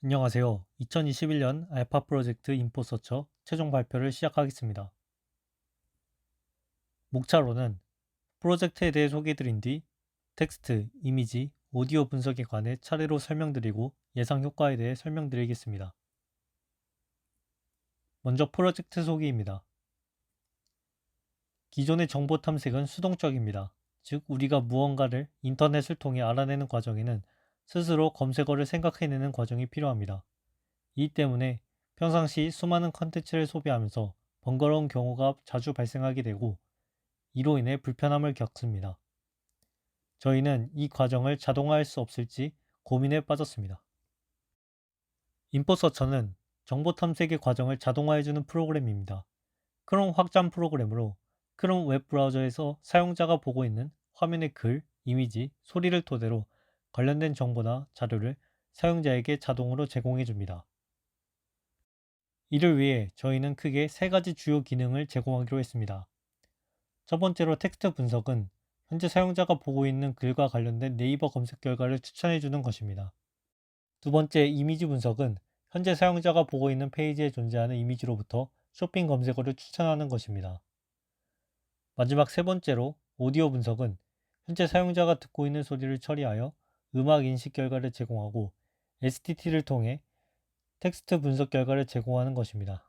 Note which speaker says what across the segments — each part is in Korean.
Speaker 1: 안녕하세요. 2021년 알파 프로젝트 인포서처 최종 발표를 시작하겠습니다. 목차로는 프로젝트에 대해 소개드린 뒤 텍스트, 이미지, 오디오 분석에 관해 차례로 설명드리고 예상 효과에 대해 설명드리겠습니다. 먼저 프로젝트 소개입니다. 기존의 정보 탐색은 수동적입니다. 즉, 우리가 무언가를 인터넷을 통해 알아내는 과정에는 스스로 검색어를 생각해내는 과정이 필요합니다. 이 때문에 평상시 수많은 컨텐츠를 소비하면서 번거로운 경우가 자주 발생하게 되고 이로 인해 불편함을 겪습니다. 저희는 이 과정을 자동화할 수 없을지 고민에 빠졌습니다. 인포서처는 정보 탐색의 과정을 자동화해주는 프로그램입니다. 크롬 확장 프로그램으로 크롬 웹브라우저에서 사용자가 보고 있는 화면의 글, 이미지, 소리를 토대로 관련된 정보나 자료를 사용자에게 자동으로 제공해줍니다. 이를 위해 저희는 크게 세 가지 주요 기능을 제공하기로 했습니다. 첫 번째로 텍스트 분석은 현재 사용자가 보고 있는 글과 관련된 네이버 검색 결과를 추천해주는 것입니다. 두 번째 이미지 분석은 현재 사용자가 보고 있는 페이지에 존재하는 이미지로부터 쇼핑 검색어를 추천하는 것입니다. 마지막 세 번째로 오디오 분석은 현재 사용자가 듣고 있는 소리를 처리하여 음악 인식 결과를 제공하고 STT를 통해 텍스트 분석 결과를 제공하는 것입니다.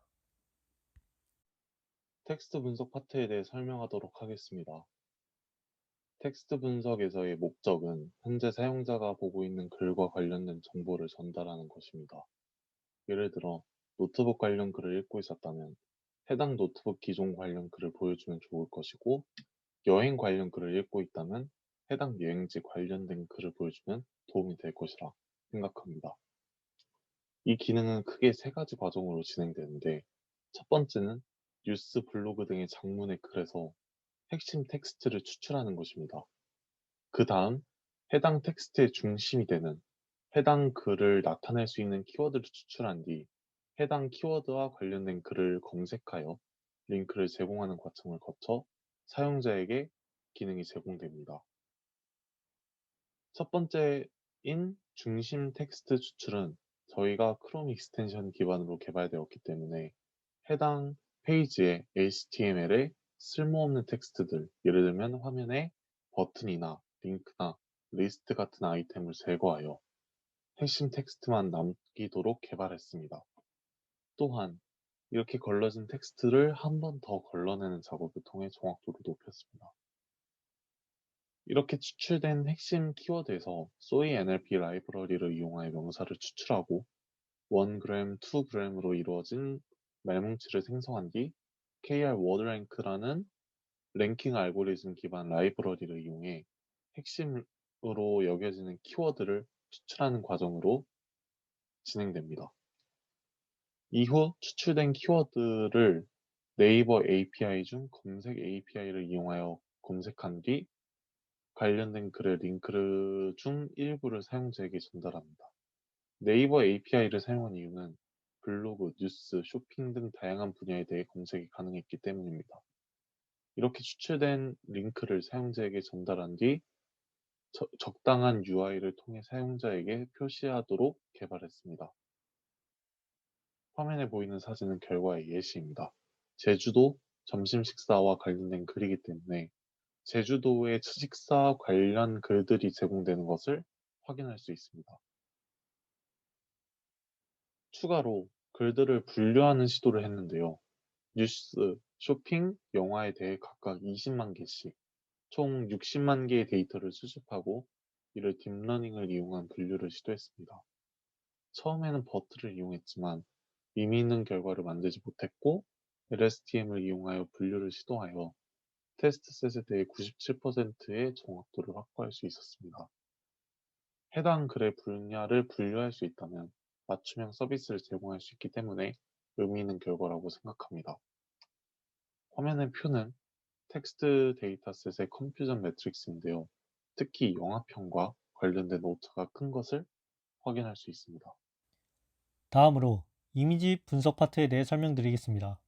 Speaker 2: 텍스트 분석 파트에 대해 설명하도록 하겠습니다. 텍스트 분석에서의 목적은 현재 사용자가 보고 있는 글과 관련된 정보를 전달하는 것입니다. 예를 들어, 노트북 관련 글을 읽고 있었다면 해당 노트북 기종 관련 글을 보여주면 좋을 것이고, 여행 관련 글을 읽고 있다면 해당 여행지 관련된 글을 보여주면 도움이 될 것이라 생각합니다. 이 기능은 크게 세 가지 과정으로 진행되는데, 첫 번째는 뉴스, 블로그 등의 장문의 글에서 핵심 텍스트를 추출하는 것입니다. 그 다음, 해당 텍스트의 중심이 되는 해당 글을 나타낼 수 있는 키워드를 추출한 뒤 해당 키워드와 관련된 글을 검색하여 링크를 제공하는 과정을 거쳐 사용자에게 기능이 제공됩니다. 첫 번째인 중심 텍스트 추출은 저희가 크롬 익스텐션 기반으로 개발되었기 때문에 해당 페이지의 HTML에 쓸모없는 텍스트들, 예를 들면 화면에 버튼이나 링크나 리스트 같은 아이템을 제거하여 핵심 텍스트만 남기도록 개발했습니다. 또한 이렇게 걸러진 텍스트를 한 번 더 걸러내는 작업을 통해 정확도를 높였습니다. 이렇게 추출된 핵심 키워드에서 소이 NLP 라이브러리를 이용하여 명사를 추출하고 1g, 2g으로 이루어진 말뭉치를 생성한 뒤 KR 워드랭크라는 랭킹 알고리즘 기반 라이브러리를 이용해 핵심으로 여겨지는 키워드를 추출하는 과정으로 진행됩니다. 이후 추출된 키워드를 네이버 API 중 검색 API를 이용하여 검색한 뒤 관련된 글의 링크 중 일부를 사용자에게 전달합니다. 네이버 API를 사용한 이유는 블로그, 뉴스, 쇼핑 등 다양한 분야에 대해 검색이 가능했기 때문입니다. 이렇게 추출된 링크를 사용자에게 전달한 뒤 적당한 UI를 통해 사용자에게 표시하도록 개발했습니다. 화면에 보이는 사진은 결과의 예시입니다. 제주도 점심 식사와 관련된 글이기 때문에 제주도의 식사 관련 글들이 제공되는 것을 확인할 수 있습니다. 추가로 글들을 분류하는 시도를 했는데요. 뉴스, 쇼핑, 영화에 대해 각각 20만 개씩 총 60만 개의 데이터를 수집하고 이를 딥러닝을 이용한 분류를 시도했습니다. 처음에는 버트를 이용했지만 의미 있는 결과를 만들지 못했고 LSTM을 이용하여 분류를 시도하여 테스트셋에 대해 97%의 정확도를 확보할 수 있었습니다. 해당 글의 분야를 분류할 수 있다면 맞춤형 서비스를 제공할 수 있기 때문에 의미 있는 결과라고 생각합니다. 화면의 표는 텍스트 데이터셋의 컴퓨전 매트릭스인데요. 특히 영화평과 관련된 오차가 큰 것을 확인할 수 있습니다.
Speaker 1: 다음으로 이미지 분석 파트에 대해 설명드리겠습니다.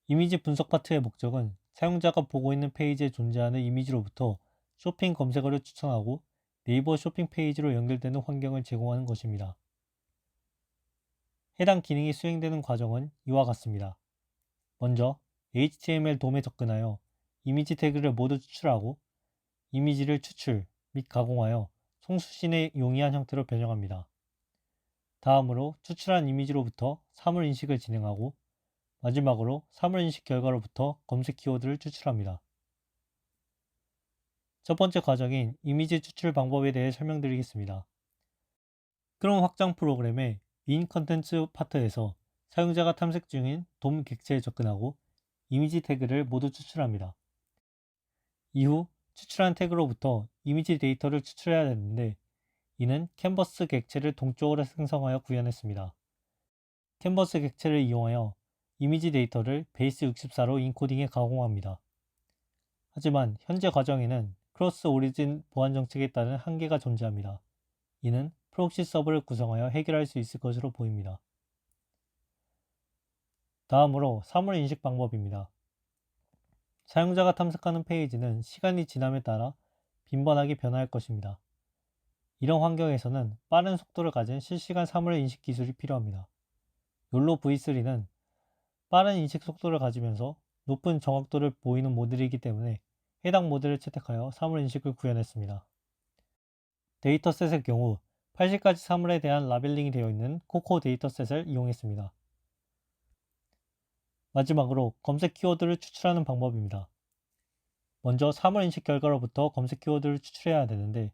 Speaker 1: 이미지 분석 파트의 목적은 사용자가 보고 있는 페이지에 존재하는 이미지로부터 쇼핑 검색어를 추천하고 네이버 쇼핑 페이지로 연결되는 환경을 제공하는 것입니다. 해당 기능이 수행되는 과정은 이와 같습니다. 먼저 HTML 돔에 접근하여 이미지 태그를 모두 추출하고 이미지를 추출 및 가공하여 송수신에 용이한 형태로 변형합니다. 다음으로 추출한 이미지로부터 사물 인식을 진행하고 마지막으로 사물 인식 결과로부터 검색 키워드를 추출합니다. 첫 번째 과정인 이미지 추출 방법에 대해 설명드리겠습니다. 크롬 확장 프로그램의 인 컨텐츠 파트에서 사용자가 탐색 중인 돔 객체에 접근하고 이미지 태그를 모두 추출합니다. 이후 추출한 태그로부터 이미지 데이터를 추출해야 되는데 이는 캔버스 객체를 동적으로 생성하여 구현했습니다. 캔버스 객체를 이용하여 이미지 데이터를 베이스 64로 인코딩해 가공합니다. 하지만 현재 과정에는 크로스 오리진 보안 정책에 따른 한계가 존재합니다. 이는 프록시 서버를 구성하여 해결할 수 있을 것으로 보입니다. 다음으로 사물 인식 방법입니다. 사용자가 탐색하는 페이지는 시간이 지남에 따라 빈번하게 변화할 것입니다. 이런 환경에서는 빠른 속도를 가진 실시간 사물 인식 기술이 필요합니다. 욜로 V3는 빠른 인식 속도를 가지면서 높은 정확도를 보이는 모델이기 때문에 해당 모델을 채택하여 사물 인식을 구현했습니다. 데이터셋의 경우 80가지 사물에 대한 라벨링이 되어 있는 코코 데이터셋을 이용했습니다. 마지막으로 검색 키워드를 추출하는 방법입니다. 먼저 사물 인식 결과로부터 검색 키워드를 추출해야 되는데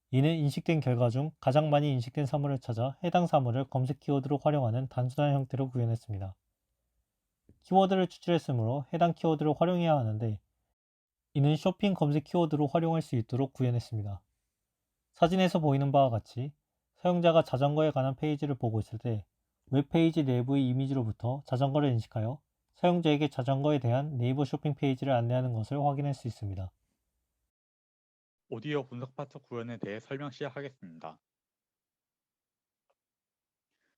Speaker 1: 이는 인식된 결과 중 가장 많이 인식된 사물을 찾아 해당 사물을 검색 키워드로 활용하는 단순한 형태로 구현했습니다. 키워드를 추출했으므로 해당 키워드를 활용해야 하는데 이는 쇼핑 검색 키워드로 활용할 수 있도록 구현했습니다. 사진에서 보이는 바와 같이 사용자가 자전거에 관한 페이지를 보고 있을 때 웹페이지 내부의 이미지로부터 자전거를 인식하여 사용자에게 자전거에 대한 네이버 쇼핑 페이지를 안내하는 것을 확인할 수 있습니다.
Speaker 3: 오디오 분석 파트 구현에 대해 설명 시작하겠습니다.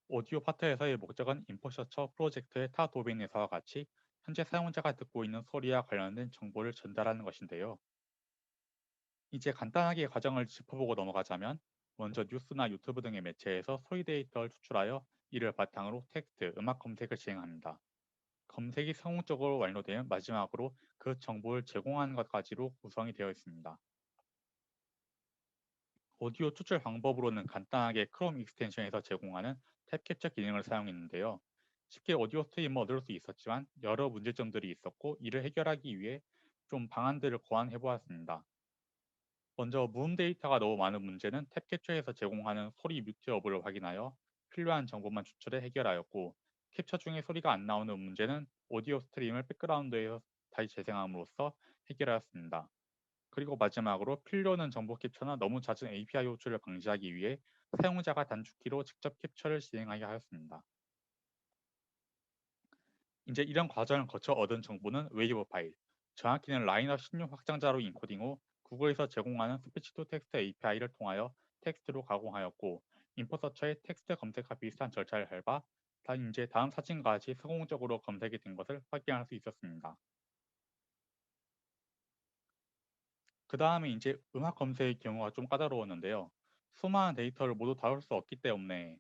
Speaker 3: 오디오 파트에서의 목적은 인포셔처 프로젝트의 타 도메인에서와 같이 현재 사용자가 듣고 있는 소리와 관련된 정보를 전달하는 것인데요. 이제 간단하게 과정을 짚어보고 넘어가자면 먼저 뉴스나 유튜브 등의 매체에서 소리 데이터를 추출하여 이를 바탕으로 텍스트, 음악 검색을 진행합니다. 검색이 성공적으로 완료되면 마지막으로 그 정보를 제공하는 것까지로 구성이 되어 있습니다. 오디오 추출 방법으로는 간단하게 크롬 익스텐션에서 제공하는 탭 캡처 기능을 사용했는데요. 쉽게 오디오 스트림을 얻을 수 있었지만 여러 문제점들이 있었고 이를 해결하기 위해 좀 방안들을 고안해 보았습니다. 먼저 무음 데이터가 너무 많은 문제는 탭 캡처에서 제공하는 소리 뮤트 여부를 확인하여 필요한 정보만 추출해 해결하였고, 캡처 중에 소리가 안 나오는 문제는 오디오 스트림을 백그라운드에서 다시 재생함으로써 해결하였습니다. 그리고 마지막으로 필요 없는 정보 캡처나 너무 잦은 API 호출을 방지하기 위해 사용자가 단축키로 직접 캡처를 진행하게 하였습니다. 이제 이런 과정을 거쳐 얻은 정보는 웨이브 파일, 정확히는 라인업 16 확장자로 인코딩 후 구글에서 제공하는 스피치 투 텍스트 API를 통하여 텍스트로 가공하였고, 인포서처의 텍스트 검색과 비슷한 절차를 밟아 이제 다음 사진과 같이 성공적으로 검색이 된 것을 확인할 수 있었습니다. 그 다음에 이제 음악 검색의 경우가 좀 까다로웠는데요. 수많은 데이터를 모두 다룰 수 없기 때문에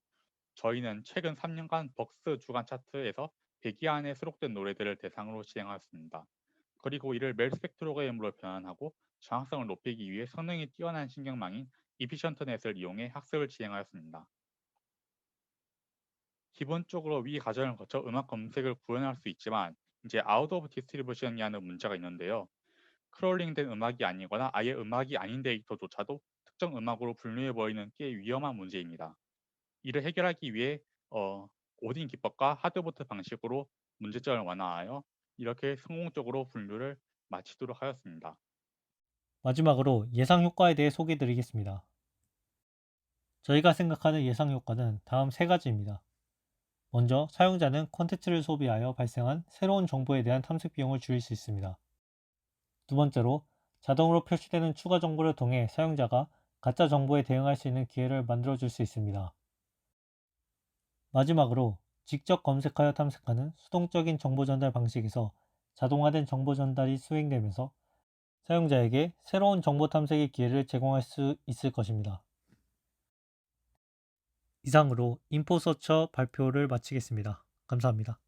Speaker 3: 저희는 최근 3년간 벅스 주간 차트에서 100위 안에 수록된 노래들을 대상으로 진행하였습니다. 그리고 이를 멜 스펙트로그램으로 변환하고 정확성을 높이기 위해 성능이 뛰어난 신경망인 이피션트넷을 이용해 학습을 진행하였습니다. 기본적으로 위 과정을 거쳐 음악 검색을 구현할 수 있지만 이제 아웃 오브 디스트리뷰션이라는 문제가 있는데요. 크롤링된 음악이 아니거나 아예 음악이 아닌 데이터조차도 특정 음악으로 분류해버리는 꽤 위험한 문제입니다. 이를 해결하기 위해 오딘 기법과 하드보트 방식으로 문제점을 완화하여 이렇게 성공적으로 분류를 마치도록 하였습니다.
Speaker 1: 마지막으로 예상 효과에 대해 소개해 드리겠습니다. 저희가 생각하는 예상 효과는 다음 세 가지입니다. 먼저 사용자는 콘텐츠를 소비하여 발생한 새로운 정보에 대한 탐색 비용을 줄일 수 있습니다. 두 번째로 자동으로 표시되는 추가 정보를 통해 사용자가 가짜 정보에 대응할 수 있는 기회를 만들어줄 수 있습니다. 마지막으로 직접 검색하여 탐색하는 수동적인 정보 전달 방식에서 자동화된 정보 전달이 수행되면서 사용자에게 새로운 정보 탐색의 기회를 제공할 수 있을 것입니다. 이상으로 인포서처 발표를 마치겠습니다. 감사합니다.